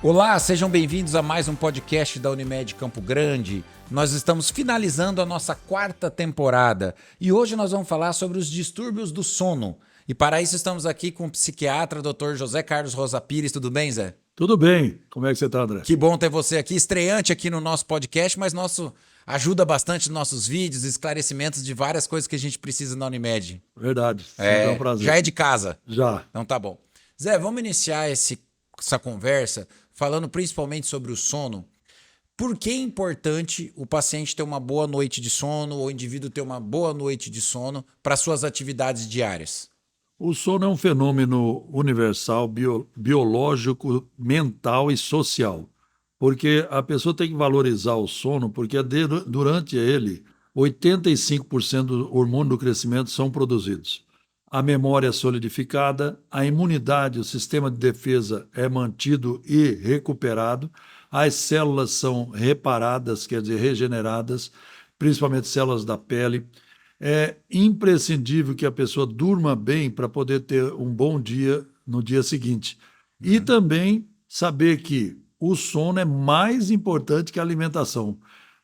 Olá, sejam bem-vindos a mais um podcast da Unimed Campo Grande. Nós estamos finalizando a nossa 4ª temporada e hoje nós vamos falar sobre os distúrbios do sono. E para isso estamos aqui com o psiquiatra, Dr. José Carlos Rosa Pires. Tudo bem, Zé? Tudo bem. Como é que você está, André? Que bom ter você aqui, estreante aqui no nosso podcast, mas ajuda bastante nos nossos vídeos, esclarecimentos de várias coisas que a gente precisa na Unimed. Verdade. É um prazer. Já é de casa? Já. Então tá bom. Zé, vamos iniciar essa conversa falando principalmente sobre o sono. Por que é importante o paciente ter uma boa noite de sono ou o indivíduo ter uma boa noite de sono para suas atividades diárias? O sono é um fenômeno universal, biológico, mental e social. Porque a pessoa tem que valorizar o sono, porque durante ele, 85% do hormônio do crescimento são produzidos. A memória é solidificada, a imunidade, o sistema de defesa é mantido e recuperado, as células são reparadas, quer dizer, regeneradas, principalmente células da pele. É imprescindível que a pessoa durma bem para poder ter um bom dia no dia seguinte. E também saber que o sono é mais importante que a alimentação.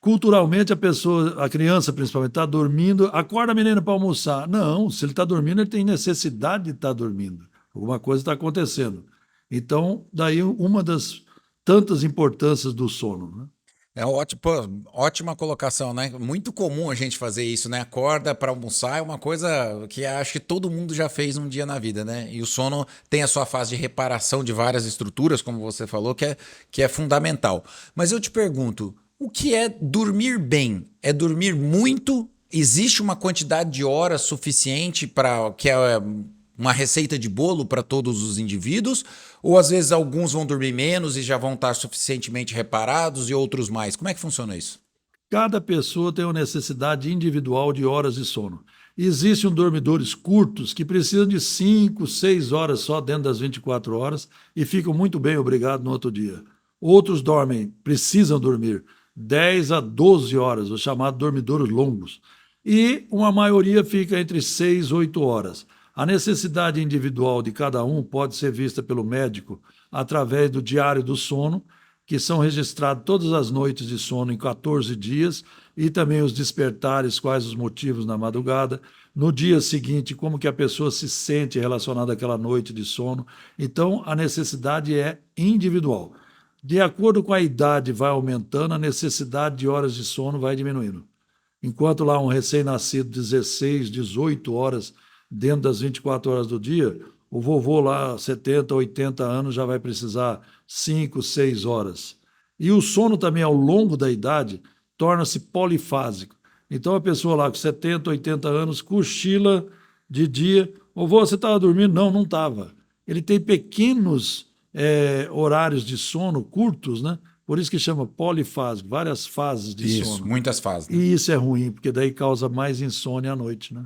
Culturalmente, a criança principalmente, está dormindo, acorda a menina para almoçar. Não, se ele está dormindo, ele tem necessidade de estar dormindo. Alguma coisa está acontecendo. Então, daí uma das tantas importâncias do sono, né? É ótima colocação, né? Muito comum a gente fazer isso, né? Acorda para almoçar é uma coisa que acho que todo mundo já fez um dia na vida, né? E o sono tem a sua fase de reparação de várias estruturas, como você falou, que é fundamental. Mas eu te pergunto, o que é dormir bem? É dormir muito? Existe uma quantidade de horas suficiente para que é uma receita de bolo para todos os indivíduos? Ou às vezes alguns vão dormir menos e já vão estar suficientemente reparados e outros mais? Como é que funciona isso? Cada pessoa tem uma necessidade individual de horas de sono. Existem dormidores curtos que precisam de 5, 6 horas só dentro das 24 horas e ficam muito bem, obrigado, no outro dia. Outros precisam dormir 10 a 12 horas, os chamados dormidores longos. E uma maioria fica entre 6 e 8 horas. A necessidade individual de cada um pode ser vista pelo médico através do diário do sono, que são registrados todas as noites de sono em 14 dias, e também os despertares, quais os motivos na madrugada, no dia seguinte, como que a pessoa se sente relacionada àquela noite de sono. Então, a necessidade é individual. De acordo com a idade vai aumentando, a necessidade de horas de sono vai diminuindo. Enquanto lá um recém-nascido, 16, 18 horas dentro das 24 horas do dia, o vovô lá, 70, 80 anos, já vai precisar 5, 6 horas. E o sono também, ao longo da idade, torna-se polifásico. Então, a pessoa lá com 70, 80 anos cochila de dia. Vovô, você estava dormindo? Não, não estava. Ele tem pequenos horários de sono curtos, né? Por isso que chama polifásico, várias fases de sono. Isso, muitas fases. Né? E isso é ruim, porque daí causa mais insônia à noite, né?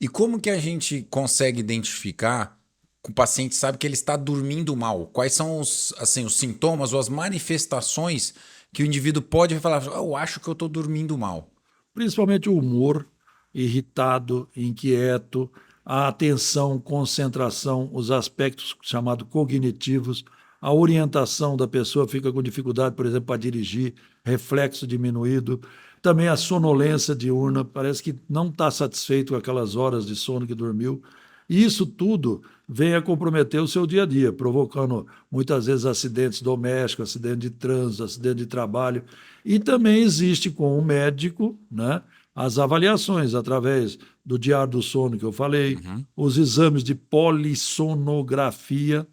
E como que a gente consegue identificar que o paciente sabe que ele está dormindo mal? Quais são os sintomas ou as manifestações que o indivíduo pode falar, eu acho que eu estou dormindo mal? Principalmente o humor irritado, inquieto, a atenção, concentração, os aspectos chamados cognitivos, a orientação da pessoa fica com dificuldade, por exemplo, para dirigir, reflexo diminuído, também a sonolência diurna, parece que não está satisfeito com aquelas horas de sono que dormiu. E isso tudo vem a comprometer o seu dia a dia, provocando muitas vezes acidentes domésticos, acidente de trânsito, acidente de trabalho. E também existe com o médico, né, as avaliações através do diário do sono que eu falei, os exames de polissonografia,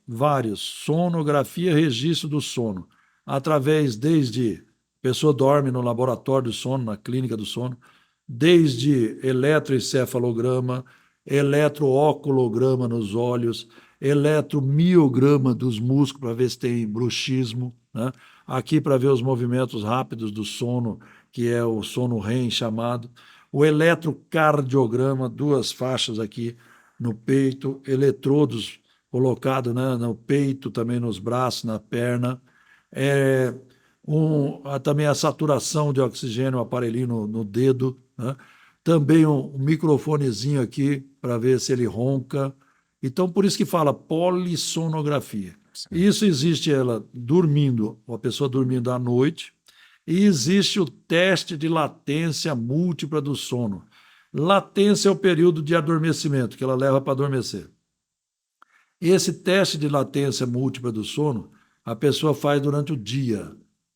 vários, sonografia, registro do sono, através desde a pessoa dorme no laboratório do sono, na clínica do sono, desde eletroencefalograma, eletrooculograma nos olhos, eletromiograma dos músculos para ver se tem bruxismo, né? Aqui para ver os movimentos rápidos do sono, que é o sono REM chamado, o eletrocardiograma, 2 faixas aqui no peito, eletrodos colocados, né, no peito, também nos braços, na perna, também a saturação de oxigênio, o aparelhinho no dedo, né? Também um microfonezinho aqui para ver se ele ronca. Então, por isso que fala polissonografia. Isso existe ela dormindo, a pessoa dormindo à noite, e existe o teste de latência múltipla do sono. Latência é o período de adormecimento que ela leva para adormecer. Esse teste de latência múltipla do sono, a pessoa faz durante o dia.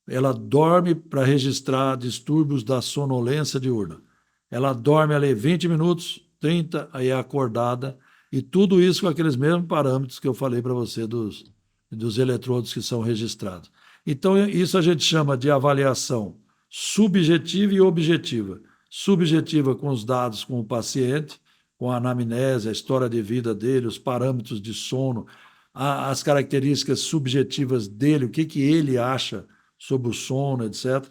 Ela dorme para registrar distúrbios da sonolência diurna. Ela dorme ali 20 minutos, 30, aí é acordada, e tudo isso com aqueles mesmos parâmetros que eu falei para você dos eletrodos que são registrados. Então, isso a gente chama de avaliação subjetiva e objetiva. Subjetiva com os dados com o paciente, com a anamnese, a história de vida dele, os parâmetros de sono, as características subjetivas dele, o que ele acha sobre o sono, etc.,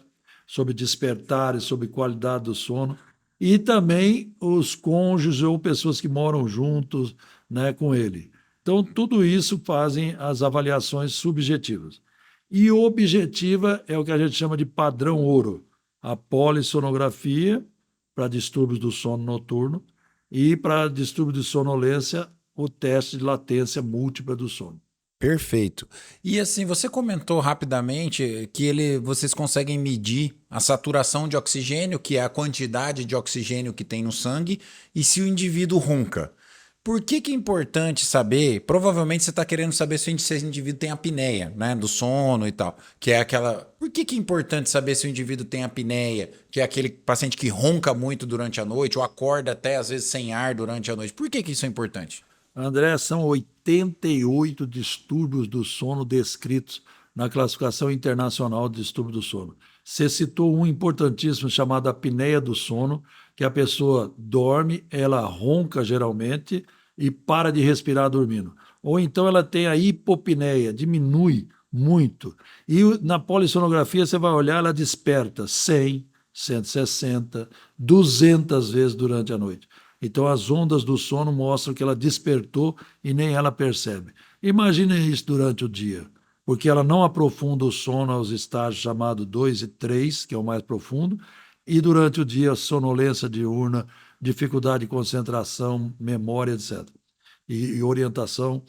sobre despertar e sobre qualidade do sono, e também os cônjuges ou pessoas que moram juntos, né, com ele. Então, tudo isso fazem as avaliações subjetivas. E objetiva é o que a gente chama de padrão ouro, a polissonografia para distúrbios do sono noturno e para distúrbio de sonolência, o teste de latência múltipla do sono. Perfeito. E assim, você comentou rapidamente que vocês conseguem medir a saturação de oxigênio, que é a quantidade de oxigênio que tem no sangue, e se o indivíduo ronca. Por que é importante saber? Provavelmente você está querendo saber se o indivíduo tem apneia, né, do sono e tal, que é aquela. Por que é importante saber se o indivíduo tem apneia, que é aquele paciente que ronca muito durante a noite ou acorda até às vezes sem ar durante a noite? Por que isso é importante? André, são 88 distúrbios do sono descritos na classificação internacional de distúrbio do sono. Você citou um importantíssimo chamado apneia do sono, que a pessoa dorme, ela ronca geralmente e para de respirar dormindo. Ou então ela tem a hipopneia, diminui muito. E na polissonografia você vai olhar, ela desperta 100, 160, 200 vezes durante a noite. Então, as ondas do sono mostram que ela despertou e nem ela percebe. Imagine isso durante o dia, porque ela não aprofunda o sono aos estágios chamados 2 e 3, que é o mais profundo, e durante o dia, sonolência diurna, dificuldade de concentração, memória, etc. E orientação.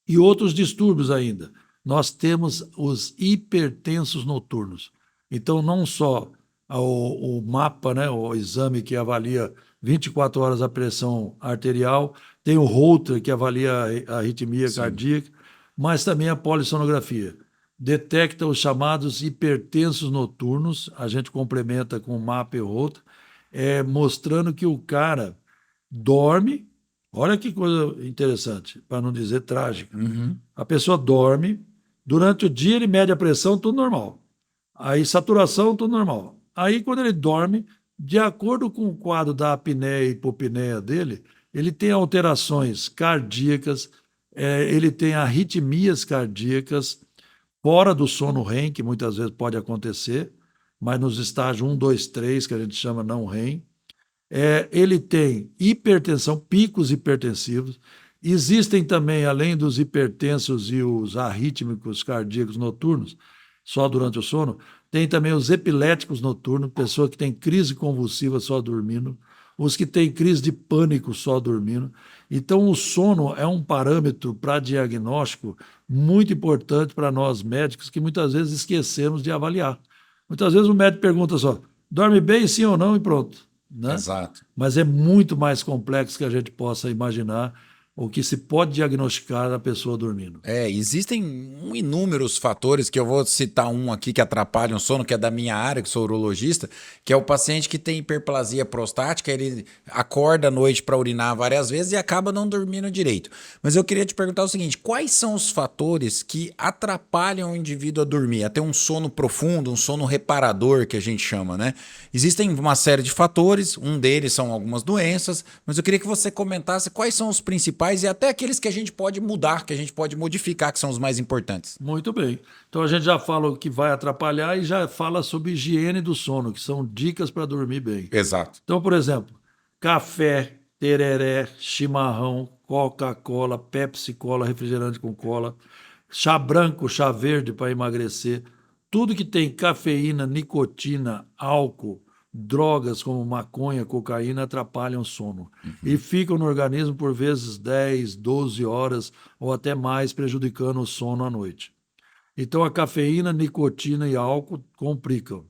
E outros distúrbios ainda. Nós temos os hipertensos noturnos. Então, não só o mapa, né, o exame que avalia 24 horas a pressão arterial, tem o Holter, que avalia a arritmia cardíaca, mas também a polissonografia. Detecta os chamados hipertensos noturnos, a gente complementa com o mapa e o Holter, mostrando que o cara dorme. Olha que coisa interessante, para não dizer trágica. A pessoa dorme, durante o dia ele mede a pressão, tudo normal. Aí saturação, tudo normal. Aí quando ele dorme, de acordo com o quadro da apneia e hipopneia dele, ele tem alterações cardíacas, ele tem arritmias cardíacas, fora do sono REM, que muitas vezes pode acontecer, mas nos estágios 1, 2, 3, que a gente chama não REM. Ele tem hipertensão, picos hipertensivos. Existem também, além dos hipertensos e os arrítmicos cardíacos noturnos, só durante o sono, tem também os epiléticos noturnos, pessoa que tem crise convulsiva só dormindo, os que têm crise de pânico só dormindo. Então, o sono é um parâmetro para diagnóstico muito importante para nós médicos, que muitas vezes esquecemos de avaliar. Muitas vezes o médico pergunta só, dorme bem, sim ou não, e pronto. Né? Exato. Mas é muito mais complexo que a gente possa imaginar o que se pode diagnosticar na pessoa dormindo. Existem inúmeros fatores, que eu vou citar um aqui que atrapalha o sono, que é da minha área, que sou urologista, que é o paciente que tem hiperplasia prostática, ele acorda à noite para urinar várias vezes e acaba não dormindo direito. Mas eu queria te perguntar o seguinte, quais são os fatores que atrapalham o indivíduo a dormir, a ter um sono profundo, um sono reparador, que a gente chama, né? Existem uma série de fatores, um deles são algumas doenças, mas eu queria que você comentasse quais são os principais e até aqueles que a gente pode mudar, que a gente pode modificar, que são os mais importantes. Muito bem. Então a gente já fala o que vai atrapalhar e já fala sobre higiene do sono, que são dicas para dormir bem. Exato. Então, por exemplo, café, tereré, chimarrão, Coca-Cola, Pepsi-Cola, refrigerante com cola, chá branco, chá verde para emagrecer, tudo que tem cafeína, nicotina, álcool, drogas como maconha, cocaína atrapalham o sono e ficam no organismo por vezes 10, 12 horas ou até mais, prejudicando o sono à noite. Então, a cafeína, nicotina e álcool complicam.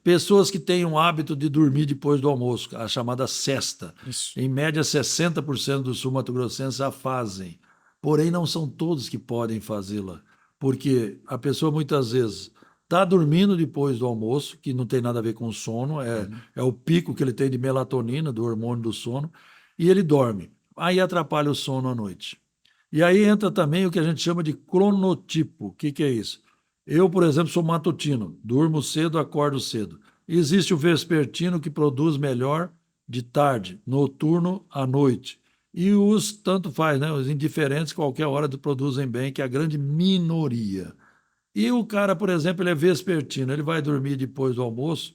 Pessoas que têm o hábito de dormir depois do almoço, a chamada sesta. Isso. Em média, 60% dos sul-mato-grossenses a fazem. Porém, não são todos que podem fazê-la, porque a pessoa muitas vezes está dormindo depois do almoço, que não tem nada a ver com sono, é o pico que ele tem de melatonina, do hormônio do sono, e ele dorme. Aí atrapalha o sono à noite. E aí entra também o que a gente chama de cronotipo. O que que é isso? Eu, por exemplo, sou matutino, durmo cedo, acordo cedo. Existe o vespertino que produz melhor de tarde, noturno à noite. E os tanto faz, né? Os indiferentes, qualquer hora produzem bem, que é a grande minoria. E o cara, por exemplo, ele é vespertino, ele vai dormir depois do almoço,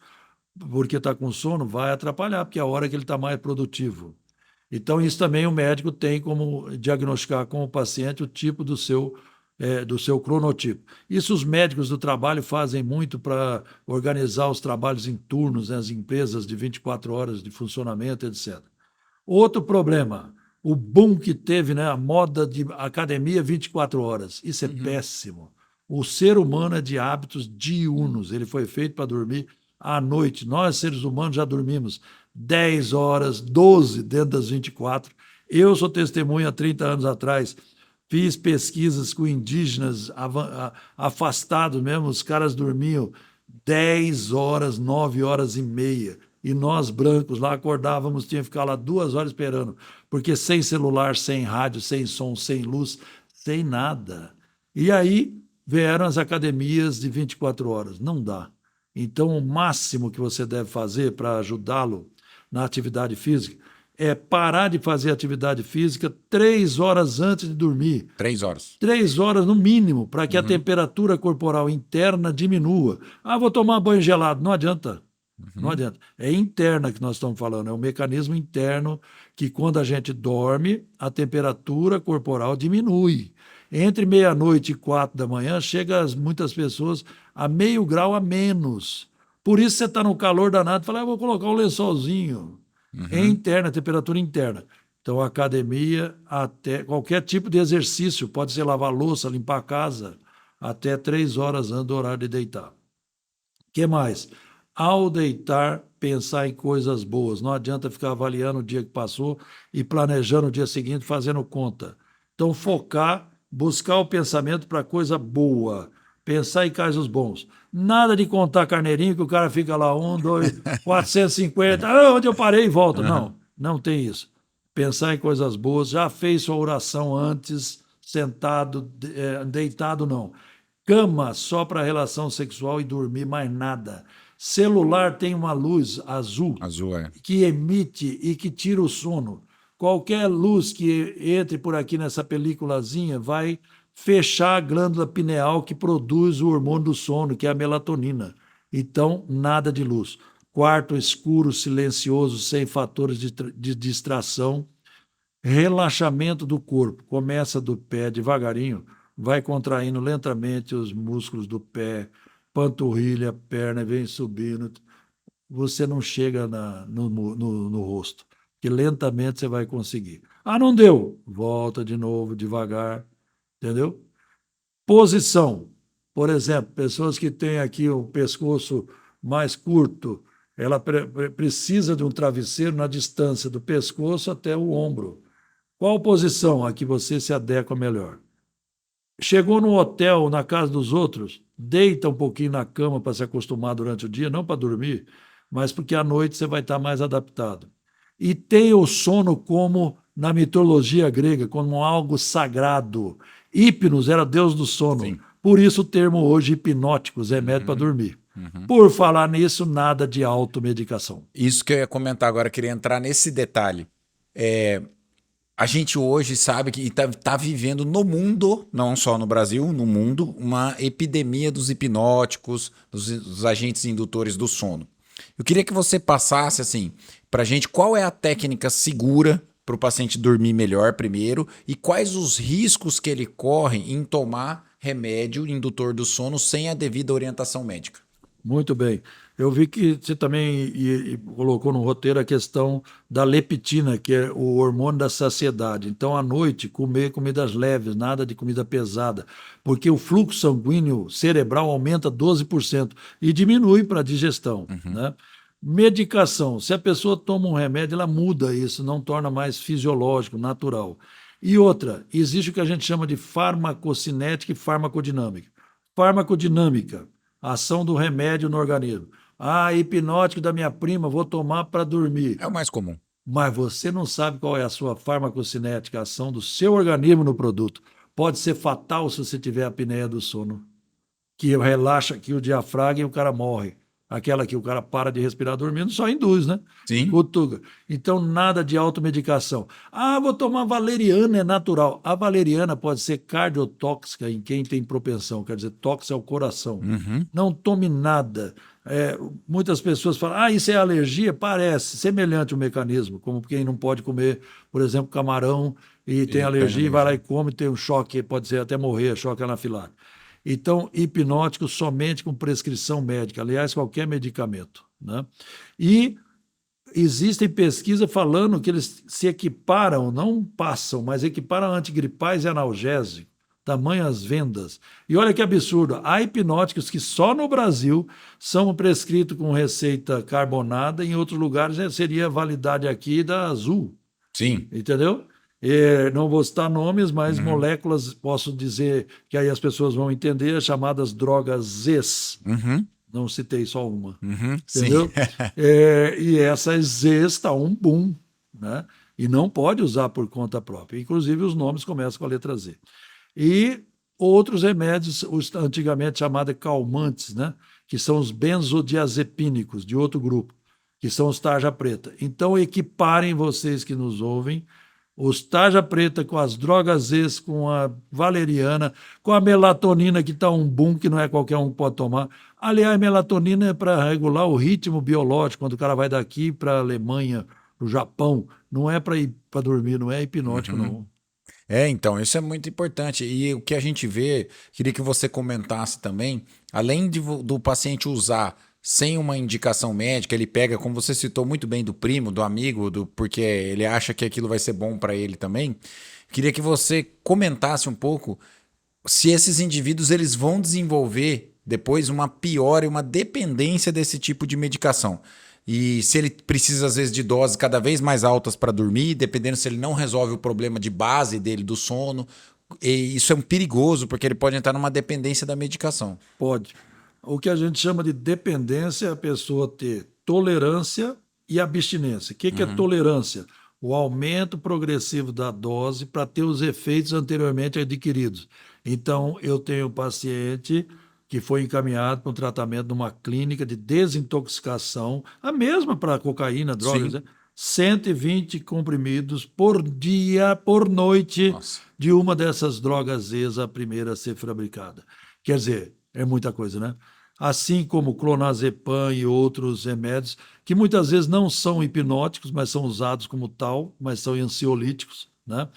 porque está com sono, vai atrapalhar, porque é a hora que ele está mais produtivo. Então, isso também o médico tem como diagnosticar com o paciente o tipo do seu cronotipo. Isso os médicos do trabalho fazem muito para organizar os trabalhos em turnos, né, as empresas de 24 horas de funcionamento, etc. Outro problema, o boom que teve, né, a moda de academia 24 horas. Isso é péssimo. O ser humano é de hábitos diurnos, ele foi feito para dormir à noite. Nós, seres humanos, já dormimos 10 horas, 12 dentro das 24. Eu sou testemunha há 30 anos atrás. Fiz pesquisas com indígenas afastados mesmo, os caras dormiam 10 horas, 9 horas e meia. E nós, brancos, lá acordávamos, tinha que ficar lá 2 horas esperando, porque sem celular, sem rádio, sem som, sem luz, sem nada. E aí vieram as academias de 24 horas. Não dá. Então, o máximo que você deve fazer para ajudá-lo na atividade física é parar de fazer atividade física 3 horas antes de dormir. 3 horas. 3 horas no mínimo, para que a temperatura corporal interna diminua. Ah, vou tomar banho gelado. Não adianta. Não adianta. É interna que nós estamos falando, é um mecanismo interno que, quando a gente dorme, a temperatura corporal diminui. Entre meia-noite e 4 da manhã, chega muitas pessoas a meio grau a menos. Por isso você está no calor danado e fala, vou colocar um lençolzinho. É interna, temperatura interna. Então, a academia, até qualquer tipo de exercício, pode ser lavar louça, limpar a casa, até 3 horas antes do horário de deitar. O que mais? Ao deitar, pensar em coisas boas. Não adianta ficar avaliando o dia que passou e planejando o dia seguinte, fazendo conta. Então, focar, buscar o pensamento para coisa boa. Pensar em casos bons. Nada de contar carneirinho, que o cara fica lá, 2, 450, onde eu parei e volta. Não, não tem isso. Pensar em coisas boas. Já fez sua oração antes, sentado, deitado, não. Cama só para relação sexual e dormir, mais nada. Celular tem uma luz azul Azul, que emite e que tira o sono. Qualquer luz que entre por aqui nessa películazinha vai fechar a glândula pineal que produz o hormônio do sono, que é a melatonina. Então, nada de luz. Quarto escuro, silencioso, sem fatores de distração. Relaxamento do corpo. Começa do pé devagarinho, vai contraindo lentamente os músculos do pé, panturrilha, perna, vem subindo. Você não chega no rosto, que lentamente você vai conseguir. Ah, não deu? Volta de novo, devagar, entendeu? Posição. Por exemplo, pessoas que têm aqui o pescoço mais curto, ela precisa de um travesseiro na distância do pescoço até o ombro. Qual posição a que você se adequa melhor? Chegou no hotel, na casa dos outros, deita um pouquinho na cama para se acostumar durante o dia, não para dormir, mas porque à noite você vai estar mais adaptado. E tem o sono como, na mitologia grega, como algo sagrado. Hipnos era deus do sono. Sim. Por isso o termo hoje hipnóticos, remédio para dormir. Por falar nisso, nada de automedicação. Isso que eu ia comentar agora, queria entrar nesse detalhe. A gente hoje sabe que está vivendo no mundo, não só no Brasil, no mundo, uma epidemia dos hipnóticos, dos agentes indutores do sono. Eu queria que você passasse assim para a gente qual é a técnica segura para o paciente dormir melhor primeiro e quais os riscos que ele corre em tomar remédio indutor do sono sem a devida orientação médica. Muito bem. Eu vi que você também colocou no roteiro a questão da leptina, que é o hormônio da saciedade. Então, à noite, comer comidas leves, nada de comida pesada, porque o fluxo sanguíneo cerebral aumenta 12% e diminui para a digestão, Uhum. né? Medicação. Se a pessoa toma um remédio, ela muda isso, não torna mais fisiológico, natural. E outra, existe o que a gente chama de farmacocinética e farmacodinâmica. Farmacodinâmica, a ação do remédio no organismo. Ah, hipnótico da minha prima, vou tomar para dormir. É o mais comum. Mas você não sabe qual é a sua farmacocinética, a ação do seu organismo no produto. Pode ser fatal se você tiver a apneia do sono, que relaxa aqui o diafragma e o cara morre. Aquela que o cara para de respirar dormindo só induz, né? Sim. Cutuca. Então, nada de automedicação. Ah, vou tomar valeriana, é natural. A valeriana pode ser cardiotóxica em quem tem propensão, quer dizer, tóxica ao coração. Uhum. Não tome nada. Muitas pessoas falam, ah, isso é alergia? Parece, semelhante o mecanismo, como quem não pode comer, por exemplo, camarão e tem E pega alergia e vai lá alergia. e come, tem um choque, pode ser até morrer, choque anafilático. Então, hipnótico somente com prescrição médica, aliás, qualquer medicamento, né? E existem pesquisas falando que eles se equiparam, não passam, mas equiparam antigripais e analgésicos, tamanho as vendas. E olha que absurdo, há hipnóticos que só no Brasil são prescritos com receita carbonada, em outros lugares seria validade aqui da Azul, Sim. entendeu? Não vou citar nomes, mas Uhum. moléculas, posso dizer que aí as pessoas vão entender, as chamadas drogas Zs. Uhum. Não citei só uma, Uhum. Sim. entendeu? E essas Zs está um boom, né? E não pode usar por conta própria. Inclusive, os nomes começam com a letra Z. E outros remédios, os antigamente chamados calmantes, né? Que são os benzodiazepínicos, de outro grupo, que são os tarja preta. Então, equiparem vocês que nos ouvem os tarja preta com as drogas Zs, com a valeriana, com a melatonina, que está um boom, que não é qualquer um que pode tomar. Aliás, melatonina é para regular o ritmo biológico, quando o cara vai daqui para a Alemanha, para o Japão. Não é para ir para dormir, não é hipnótico, Uhum. não. Então, isso é muito importante. E o que a gente vê, queria que você comentasse também, além do paciente usar sem uma indicação médica, ele pega, como você citou muito bem, do primo, do amigo, porque ele acha que aquilo vai ser bom para ele também. Queria que você comentasse um pouco se esses indivíduos eles vão desenvolver depois uma piora e uma dependência desse tipo de medicação. E se ele precisa, às vezes, de doses cada vez mais altas para dormir, dependendo se ele não resolve o problema de base dele do sono. E isso é um perigoso, porque ele pode entrar numa dependência da medicação. Pode. O que a gente chama de dependência é a pessoa ter tolerância e abstinência. O que é Uhum. tolerância? O aumento progressivo da dose para ter os efeitos anteriormente adquiridos. Então, eu tenho um paciente que foi encaminhado para um tratamento numa clínica de desintoxicação, a mesma para cocaína, drogas, Sim. né? 120 comprimidos por dia, por noite, Nossa. de uma dessas drogas Zs, a primeira a ser fabricada. Quer dizer, é muita coisa, né? Assim como clonazepam e outros remédios, que muitas vezes não são hipnóticos, mas são usados como tal, mas são ansiolíticos, né?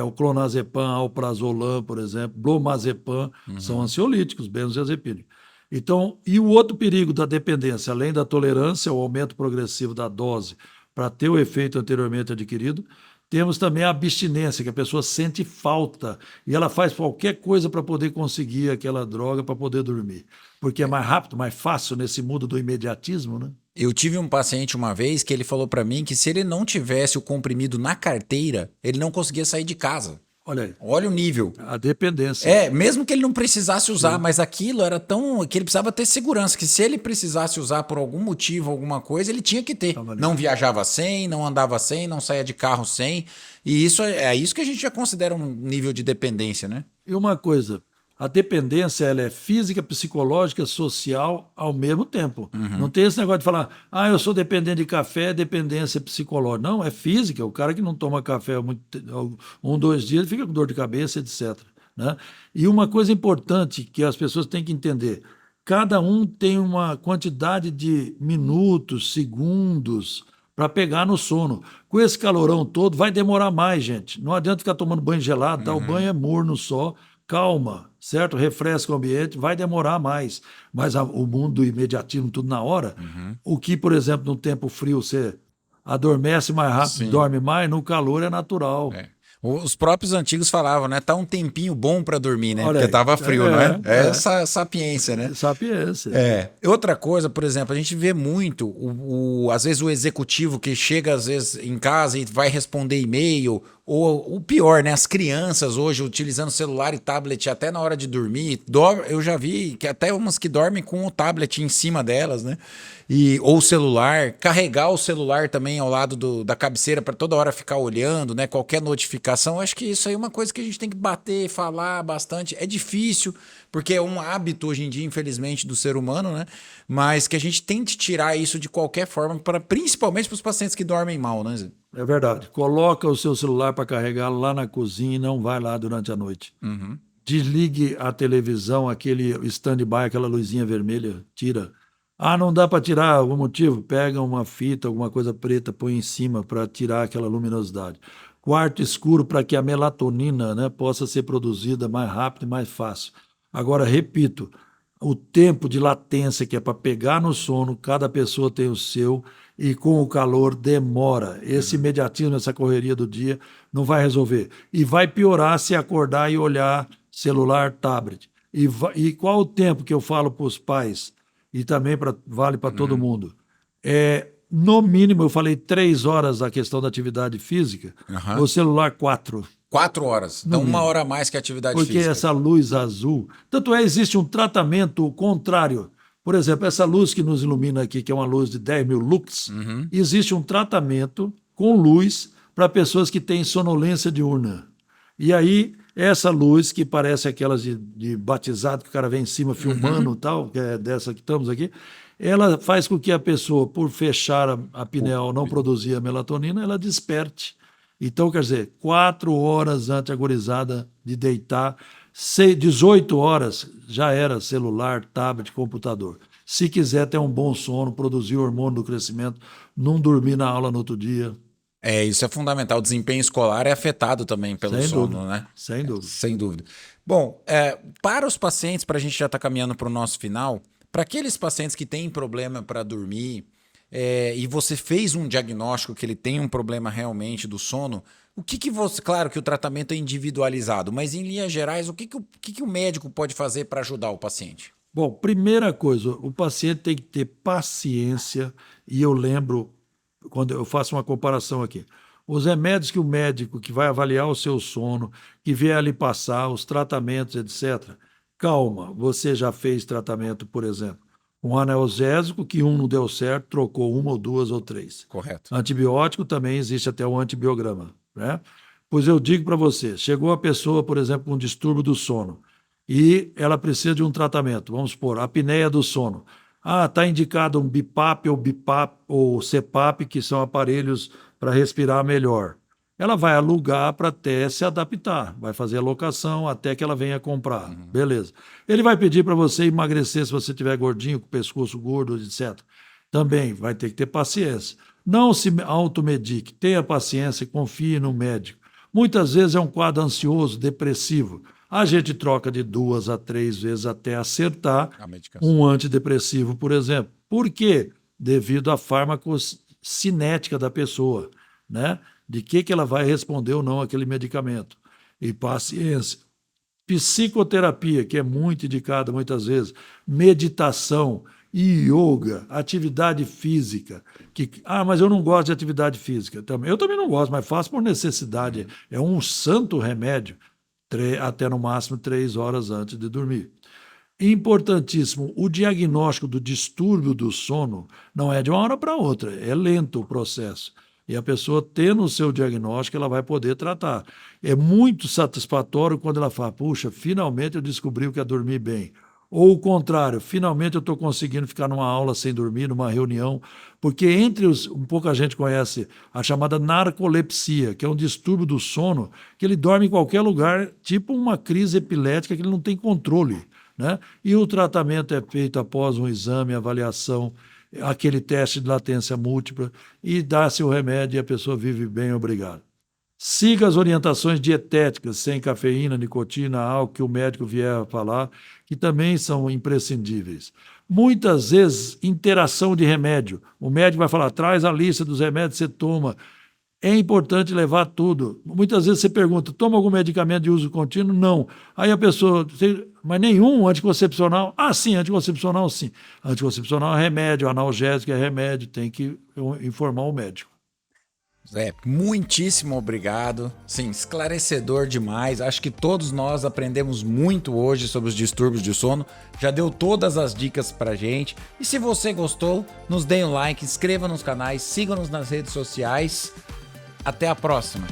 O clonazepam, alprazolam, por exemplo, bromazepam, são Uhum. ansiolíticos, benzodiazepínicos. Então, e o outro perigo da dependência, além da tolerância, o aumento progressivo da dose para ter o efeito anteriormente adquirido, temos também a abstinência, que a pessoa sente falta e ela faz qualquer coisa para poder conseguir aquela droga para poder dormir. Porque é mais rápido, mais fácil nesse mundo do imediatismo, né? Eu tive um paciente uma vez que ele falou para mim que se ele não tivesse o comprimido na carteira, ele não conseguia sair de casa. Olha aí, Olha o nível. a dependência. Mesmo que ele não precisasse usar, Sim, mas aquilo era tão que ele precisava ter segurança, que se ele precisasse usar por algum motivo, alguma coisa, ele tinha que ter. estava ali. Não viajava sem, não andava sem, não saía de carro sem. E isso é isso que a gente já considera um nível de dependência, né? E uma coisa, a dependência ela é física, psicológica, social ao mesmo tempo. Não Uhum. tem esse negócio de falar, ah, eu sou dependente de café, dependência psicológica. Não, é física. O cara que não toma café há um, 2 dias, ele fica com dor de cabeça, etc. Né? E uma coisa importante que as pessoas têm que entender: cada um tem uma quantidade de minutos, segundos para pegar no sono. Com esse calorão todo, vai demorar mais, gente. Não adianta ficar tomando banho gelado, tá? O Uhum. banho é morno só, calma, certo? Refresca o ambiente, vai demorar mais. Mas o mundo do imediatismo, tudo na hora, o que, por exemplo, no tempo frio você adormece mais rápido, Sim. dorme mais, no calor é natural. É. Os próprios antigos falavam, né? Tá um tempinho bom para dormir, né? Olha Porque aí. tava frio, não é? É essa sapiência, né? Sapiência. É. Outra coisa, por exemplo, a gente vê muito, às vezes o executivo que chega às vezes em casa e vai responder e-mail, ou o pior, né? As crianças hoje utilizando celular e tablet até na hora de dormir. Eu já vi que até umas que dormem com o tablet em cima delas, né? Ou o celular, carregar o celular também ao lado da cabeceira para toda hora ficar olhando, né? Qualquer notificação. Acho que isso aí é uma coisa que a gente tem que bater, falar bastante. É difícil, porque é um hábito hoje em dia, infelizmente, do ser humano, né? Mas que a gente tente tirar isso de qualquer forma, principalmente para os pacientes que dormem mal, né, Zé? É verdade. Coloca o seu celular para carregar lá na cozinha e não vai lá durante a noite. Desligue a televisão, aquele stand-by, aquela luzinha vermelha, tira. Ah, não dá para tirar, algum motivo? Pega uma fita, alguma coisa preta, põe em cima para tirar aquela luminosidade. Quarto escuro para que a melatonina, né, possa ser produzida mais rápido e mais fácil. Agora, repito, o tempo de latência que é para pegar no sono, cada pessoa tem o seu, e com o calor demora. Esse imediatismo, essa correria do dia, não vai resolver. E vai piorar se acordar e olhar celular, tablet. E qual o tempo que eu falo para os pais, e também vale para todo mundo? No mínimo, eu falei 3 horas a questão da atividade física, o celular 4. 4 horas. Então, 1 hora a mais que a atividade Porque física. essa luz azul. Tanto é, existe um tratamento contrário. Por exemplo, essa luz que nos ilumina aqui, que é uma luz de 10 mil lux, existe um tratamento com luz para pessoas que têm sonolência diurna. E aí, essa luz, que parece aquelas de batizado, que o cara vem em cima filmando e tal, que é dessa que estamos aqui, ela faz com que a pessoa, por fechar a pineal, não produzir a melatonina, ela desperte. Então, quer dizer, 4 horas antes a gurizada de deitar, 18 horas já era celular, tablet, computador. Se quiser ter um bom sono, produzir o hormônio do crescimento, não dormir na aula no outro dia. Isso é fundamental. O desempenho escolar é afetado também pelo Sem sono, dúvida, né? sem dúvida. Sem dúvida. Bom, para os pacientes, para a gente já estar caminhando para o nosso final, para aqueles pacientes que têm problema para dormir, e você fez um diagnóstico que ele tem um problema realmente do sono, o que você. Claro que o tratamento é individualizado, mas em linhas gerais, o que o médico pode fazer para ajudar o paciente? Bom, primeira coisa, o paciente tem que ter paciência, e eu lembro, quando eu faço uma comparação aqui, os remédios que o médico que vai avaliar o seu sono, que vier ali passar, os tratamentos, etc. Calma, você já fez tratamento, por exemplo, um analgésico que não deu certo, trocou uma ou duas ou três. Correto. Antibiótico também existe até o antibiograma, né? Pois eu digo para você, chegou a pessoa, por exemplo, com um distúrbio do sono, e ela precisa de um tratamento, vamos supor, apneia do sono. Ah, está indicado um BiPAP ou CPAP, que são aparelhos para respirar melhor. Ela vai alugar para até se adaptar, vai fazer a locação até que ela venha comprar. Beleza. Ele vai pedir para você emagrecer se você estiver gordinho, com o pescoço gordo, etc. Também vai ter que ter paciência. Não se automedique, tenha paciência e confie no médico. Muitas vezes é um quadro ansioso, depressivo. A gente troca de 2 a 3 vezes até acertar um antidepressivo, por exemplo. Por quê? Devido à farmacocinética da pessoa, né? De que ela vai responder ou não àquele medicamento. E paciência. Psicoterapia, que é muito indicada muitas vezes, meditação, yoga, atividade física. Mas eu não gosto de atividade física. Eu também não gosto, mas faço por necessidade. É um santo remédio, até no máximo 3 horas antes de dormir. Importantíssimo, o diagnóstico do distúrbio do sono não é de uma hora para outra, é lento o processo. E a pessoa, tendo o seu diagnóstico, ela vai poder tratar. É muito satisfatório quando ela fala, puxa, finalmente eu descobri o que é dormir bem. Ou o contrário, finalmente eu estou conseguindo ficar numa aula sem dormir, numa reunião, porque pouca gente conhece a chamada narcolepsia, que é um distúrbio do sono, que ele dorme em qualquer lugar, tipo uma crise epilética que ele não tem controle, né? E o tratamento é feito após um exame, avaliação, aquele teste de latência múltipla, e dá-se o remédio e a pessoa vive bem, obrigado. Siga as orientações dietéticas, sem cafeína, nicotina, álcool, que o médico vier a falar, que também são imprescindíveis. Muitas vezes, interação de remédio. O médico vai falar, traz a lista dos remédios que você toma. É importante levar tudo. Muitas vezes você pergunta, toma algum medicamento de uso contínuo? Não. Aí a pessoa, mas nenhum anticoncepcional? Ah, sim, anticoncepcional sim. Anticoncepcional é remédio, analgésico é remédio, tem que informar o médico. Zé, muitíssimo obrigado. Sim, esclarecedor demais. Acho que todos nós aprendemos muito hoje sobre os distúrbios de sono. Já deu todas as dicas pra gente. E se você gostou, nos dê um like, inscreva nos canais, siga-nos nas redes sociais. Até a próxima.